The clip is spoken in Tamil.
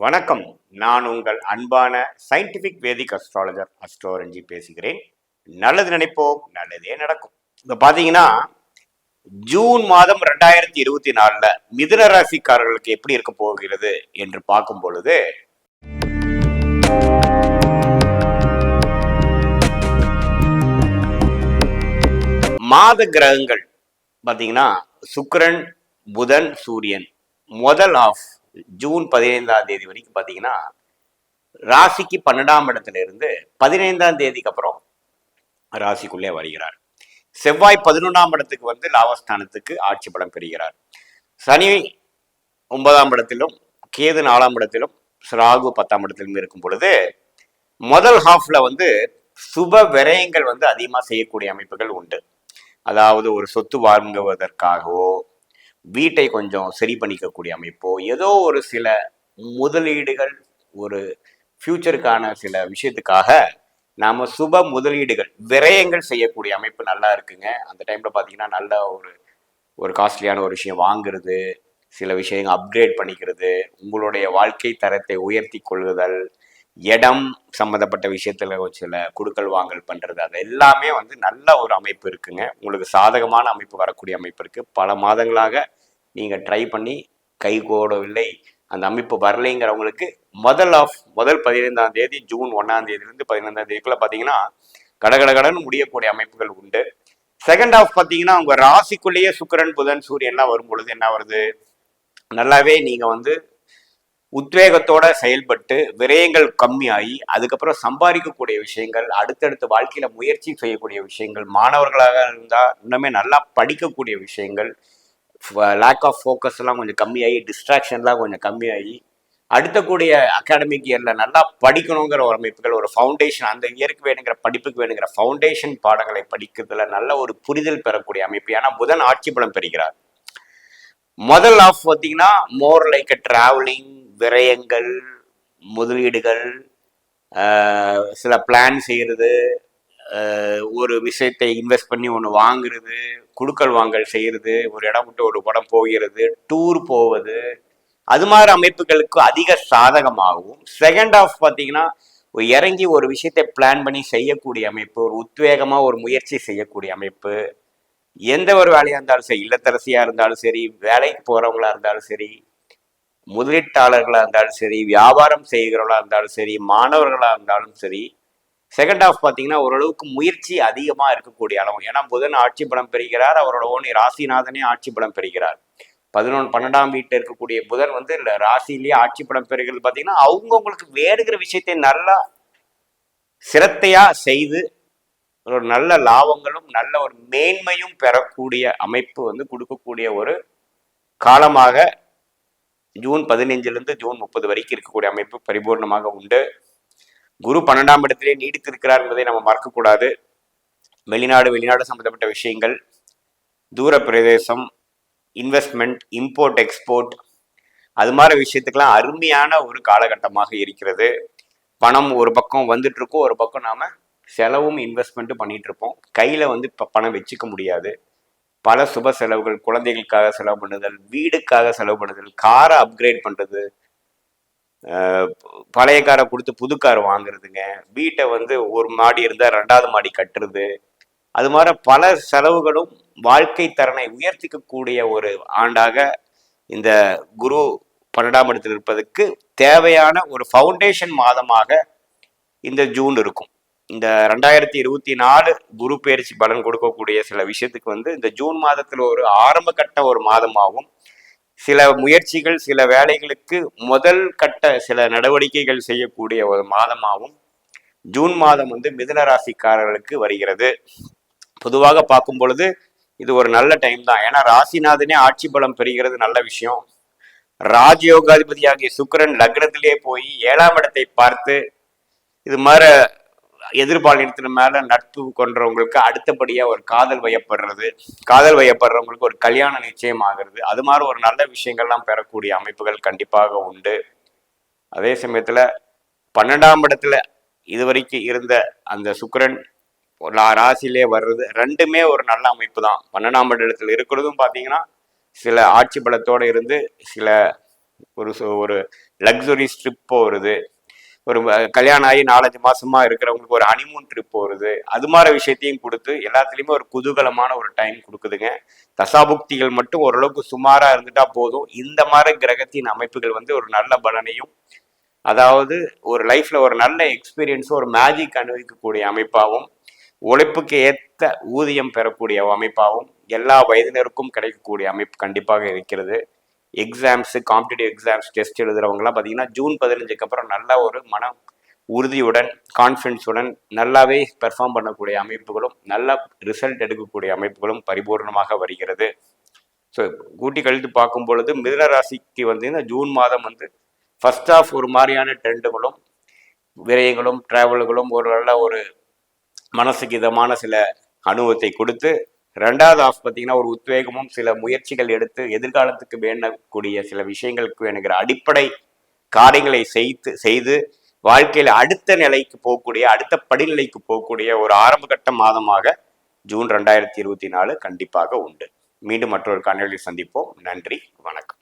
வணக்கம். நான் உங்கள் அன்பான சயின்டிபிக் வேதிக் அஸ்ட்ராலஜர் அஸ்ட்ரோரஞ்சி பேசுகிறேன். நல்லது நினைப்போம், நல்லதே நடக்கும். இப்போ பார்த்தீங்கன்னா ஜூன் மாதம் 2024 மிதுன ராசிக்காரர்களுக்கு எப்படி இருக்க போகிறது என்று பார்க்கும் பொழுது மாத கிரகங்கள் பார்த்தீங்கன்னா சுக்கிரன், புதன், சூரியன் முதல் ஆஃப் ஜூன் 15ஆம் தேதி வரைக்கும் பார்த்தீங்கன்னா ராசிக்கு 12ஆம் இடத்துல இருந்து 15ஆம் தேதிக்கு அப்புறம் ராசிக்குள்ளே வருகிறார். செவ்வாய் 11ஆம் இடத்துக்கு வந்து லாபஸ்தானத்துக்கு ஆட்சி பலம் பெறுகிறார். சனி 9ஆம் இடத்திலும், கேது 4ஆம் இடத்திலும், ராகு 10ஆம் இடத்திலும் இருக்கும் பொழுது முதல் ஹாஃப்ல வந்து சுப விரயங்கள் வந்து அதிகமாக செய்யக்கூடிய அமைப்புகள் உண்டு. அதாவது ஒரு சொத்து வாங்குவதற்காகவோ, வீட்டை கொஞ்சம் சரி பண்ணிக்கக்கூடிய அமைப்போ, ஏதோ ஒரு சில முதலீடுகள், ஒரு ஃபியூச்சருக்கான சில விஷயத்துக்காக நாம சுப முதலீடுகள் விரயங்கள் செய்யக்கூடிய அமைப்பு நல்லா இருக்குங்க. அந்த டைம்ல பார்த்தீங்கன்னா நல்ல ஒரு காஸ்ட்லியான ஒரு விஷயம் வாங்குறது, சில விஷயங்கள் அப்கிரேட் பண்ணிக்கிறது, உங்களுடைய வாழ்க்கை தரத்தை உயர்த்தி கொள்ளுதல், இடம் சம்மந்தப்பட்ட விஷயத்துல சில குடுக்கல் வாங்கல் பண்றது, அது எல்லாமே வந்து நல்ல ஒரு அமைப்பு இருக்குங்க. உங்களுக்கு சாதகமான அமைப்பு வரக்கூடிய அமைப்பு இருக்கு. பல மாதங்களாக நீங்க ட்ரை பண்ணி கை கோடவில்லை, அந்த அமைப்பு வரலைங்கிறவங்களுக்கு முதல் 15ஆம் தேதி ஜூன் 1ஆம் தேதியிலிருந்து 15ஆம் தேதிக்குள்ள பார்த்தீங்கன்னா கடகடன்னு முடியக்கூடிய அமைப்புகள் உண்டு. செகண்ட் ஹாஃப் பார்த்தீங்கன்னா உங்க ராசிக்குள்ளேயே சுக்கிரன், புதன், சூரியன்லாம் வரும் பொழுது என்ன வருது, நல்லாவே நீங்க வந்து உத்வேகத்தோட செயல்பட்டு விரயங்கள் கம்மியாகி அதுக்கப்புறம் சம்பாதிக்கக்கூடிய விஷயங்கள், அடுத்தடுத்த வாழ்க்கையில முயற்சி செய்யக்கூடிய விஷயங்கள், மாணவர்களாக இருந்தால் இன்னுமே நல்லா படிக்கக்கூடிய விஷயங்கள், லேக் ஆஃப் ஃபோக்கஸ் எல்லாம் கொஞ்சம் கம்மியாகி, டிஸ்ட்ராக்ஷன்லாம் கொஞ்சம் கம்மியாகி, அடுத்தக்கூடிய அகாடமிக் இயரில் நல்லா படிக்கணுங்கிற ஒரு அமைப்புகள், ஒரு ஃபவுண்டேஷன், அந்த இயருக்கு வேணுங்கிற படிப்புக்கு வேணுங்கிற ஃபவுண்டேஷன் பாடங்களை படிக்கிறதுல நல்ல ஒரு புரிதல் பெறக்கூடிய அமைப்பு. ஏன்னா புதன் ஆட்சி பலம் பெறுகிறார். முதல் ஆஃப் பார்த்தீங்கன்னா மோர் லைக் அ டிராவலிங், விரயங்கள், முதலீடுகள், சில பிளான் செய்கிறது, ஒரு விஷயத்தை இன்வெஸ்ட் பண்ணி ஒன்று வாங்குறது, குடுக்கல் வாங்கல் செய்கிறது, ஒரு இடம் விட்டு ஒரு படம் போகிறது, டூர் போவது, அது மாதிரி அமைப்புகளுக்கு அதிக சாதகமாகவும். செகண்ட் ஆஃப் பார்த்தீங்கன்னா இறங்கி ஒரு விஷயத்தை பிளான் பண்ணி செய்யக்கூடிய அமைப்பு, ஒரு உத்வேகமாக ஒரு முயற்சி செய்யக்கூடிய அமைப்பு, எந்த ஒரு வேலையாக இருந்தாலும் சரி, இல்லத்தரசியாக இருந்தாலும் சரி, வேலைக்கு போகிறவங்களா இருந்தாலும் சரி, முதலீட்டாளர்களாக இருந்தாலும் சரி, வியாபாரம் செய்கிறவர்களாக இருந்தாலும் சரி, மாணவர்களாக இருந்தாலும் சரி, செகண்ட் ஹாஃப் பார்த்தீங்கன்னா ஓரளவுக்கு முயற்சி அதிகமாக இருக்கக்கூடிய அளவு. ஏன்னா புதன் ஆட்சி பலம் பெறுகிறார், அவரோட ஓனி ராசிநாதனே ஆட்சி பலம் பெறுகிறார். 12ஆம் வீட்டில் இருக்கக்கூடிய புதன் வந்து ராசியிலேயே ஆட்சி பலம் பெறுகிறது. பார்த்தீங்கன்னா அவங்கவுங்களுக்கு வேறுகிற விஷயத்தை நல்லா சிரத்தையா செய்து ஒரு நல்ல லாபங்களும் நல்ல ஒரு மேன்மையும் பெறக்கூடிய அமைப்பு வந்து கொடுக்கக்கூடிய ஒரு காலமாக ஜூன் 15லிருந்து ஜூன் 30 வரைக்கும் இருக்கக்கூடிய அமைப்பு பரிபூர்ணமாக உண்டு. குரு 12ஆம் இடத்திலே நீடித்திருக்கிறார் என்பதை நம்ம மறக்கக்கூடாது. வெளிநாடு சம்பந்தப்பட்ட விஷயங்கள், தூர பிரதேசம், இன்வெஸ்ட்மெண்ட், இம்போர்ட் எக்ஸ்போர்ட், அது மாதிரி விஷயத்துக்கெல்லாம் அருமையான ஒரு காலகட்டமாக இருக்கிறது. பணம் ஒரு பக்கம் வந்துட்டு இருக்கும், ஒரு பக்கம் நாம செலவும் இன்வெஸ்ட்மெண்ட்டும் பண்ணிட்டு இருப்போம். கையில வந்து இப்போ பணம் வச்சுக்க முடியாது. பல சுப செலவுகள், குழந்தைகளுக்காக செலவு பண்ணுதல், வீடுக்காக செலவு பண்ணுதல், காரை அப்கிரேட் பண்றது, பழைய காரை கொடுத்து புது கார் வாங்குறதுங்க, வீட்டை வந்து ஒரு மாடி இருந்தால் 2வது மாடி கட்டுறது, அது மாதிரி பல செலவுகளும் வாழ்க்கை தரனை உயர்த்திக்கக்கூடிய ஒரு ஆண்டாக இந்த குரு 12ஆம் இடத்தில் இருப்பதற்கு தேவையான ஒரு ஃபவுண்டேஷன் மாதமாக இந்த ஜூன் இருக்கும். இந்த 2024 குரு பயிற்சி பலன் கொடுக்கக்கூடிய சில விஷயத்துக்கு வந்து இந்த ஜூன் மாதத்தில் ஒரு ஆரம்ப கட்ட ஒரு மாதமாகவும், சில முயற்சிகள், சில வேலைகளுக்கு முதல் கட்ட சில நடவடிக்கைகள் செய்யக்கூடிய ஒரு மாதமாகவும் ஜூன் மாதம் வந்து மிதுன ராசிக்காரர்களுக்கு வருகிறது. பொதுவாக பார்க்கும் பொழுது இது ஒரு நல்ல டைம் தான். ஏன்னா ராசிநாதனே ஆட்சி பலம் பெறுகிறது, நல்ல விஷயம். ராஜயோகாதிபதி ஆகிய சுக்கிரன் லக்னத்திலே போய் 7ஆம் இடத்தை பார்த்து, இது மாதிரி எதிர்பாலினத்தின் மேல நட்பு கொண்டவங்களுக்கு அடுத்தபடியா ஒரு காதல் வயப்படுறவங்களுக்கு ஒரு கல்யாணம் நிச்சயம் ஆகிறது. அது மாதிரி ஒரு நல்ல விஷயங்கள்லாம் பெறக்கூடிய அமைப்புகள் கண்டிப்பாக உண்டு. அதே சமயத்துல 12ஆம் இடத்துல இதுவரைக்கும் இருந்த அந்த சுக்கிரன் ராசியிலே வர்றது ரெண்டுமே ஒரு நல்ல அமைப்பு தான். 12ஆம் இடத்துல இருக்கிறதும் பார்த்தீங்கன்னா சில ஆட்சி பலத்தோடு இருந்து சில ஒரு லக்ஸுரிஸ் ட்ரிப் போகிறது, ஒரு கல்யாணம் ஆகி 4-5 மாசமா இருக்கிறவங்களுக்கு ஒரு ஹனிமூன் ட்ரிப் போகிறது, அது மாதிரி விஷயத்தையும் கொடுத்து எல்லாத்துலேயுமே ஒரு குதூகலமான ஒரு டைம் கொடுக்குதுங்க. தசாபுக்திகள் மட்டும் ஓரளவுக்கு சுமாராக இருந்துட்டா போதும். இந்த மாதிரி கிரகத்தின் அமைப்புகள் வந்து ஒரு நல்ல பலனையும், அதாவது ஒரு லைஃப்ல ஒரு நல்ல எக்ஸ்பீரியன்ஸும் ஒரு மேஜிக் அனுபவிக்கக்கூடிய அமைப்பாகவும், உழைப்புக்கு ஏற்ற ஊதியம் பெறக்கூடிய அமைப்பாகவும், எல்லா வயதினருக்கும் கிடைக்கக்கூடிய அமைப்பு கண்டிப்பாக இருக்கிறது. எக்ஸாம்ஸு, காம்படிட்டிவ் எக்ஸாம்ஸ், டெஸ்ட் எழுதுறவங்கலாம் பார்த்தீங்கன்னா ஜூன் 15க்கு அப்புறம் நல்ல ஒரு மன உறுதியுடன், கான்ஃபிடன்ஸுடன் நல்லாவே பெர்ஃபார்ம் பண்ணக்கூடிய அமைப்புகளும், நல்ல ரிசல்ட் எடுக்கக்கூடிய அமைப்புகளும் பரிபூர்ணமாக வருகிறது. ஸோ கூட்டி கழித்து பார்க்கும் பொழுது மிதுன ராசிக்கு வந்து இந்த ஜூன் மாதம் வந்து ஃபர்ஸ்ட் ஆஃப் ஒரு மாதிரியான ட்ரெண்டுகளும், விரயங்களும், டிராவல்களும் ஒரு நல்ல ஒரு மனசுக்கு இதமான சில அனுபவத்தை கொடுத்து, ரெண்டாவது ஆஃப் பார்த்தீங்கன்னா ஒரு உத்வேகமும், சில முயற்சிகள் எடுத்து எதிர்காலத்துக்கு வேண்டக்கூடிய சில விஷயங்களுக்கு வேணுங்கிற அடிப்படை காரியங்களை செய்து வாழ்க்கையில் அடுத்த நிலைக்கு போகக்கூடிய, அடுத்த படிநிலைக்கு போகக்கூடிய ஒரு ஆரம்பகட்ட மாதமாக ஜூன் 2024 கண்டிப்பாக உண்டு. மீண்டும் மற்றொரு காணொலியில் சந்திப்போம். நன்றி, வணக்கம்.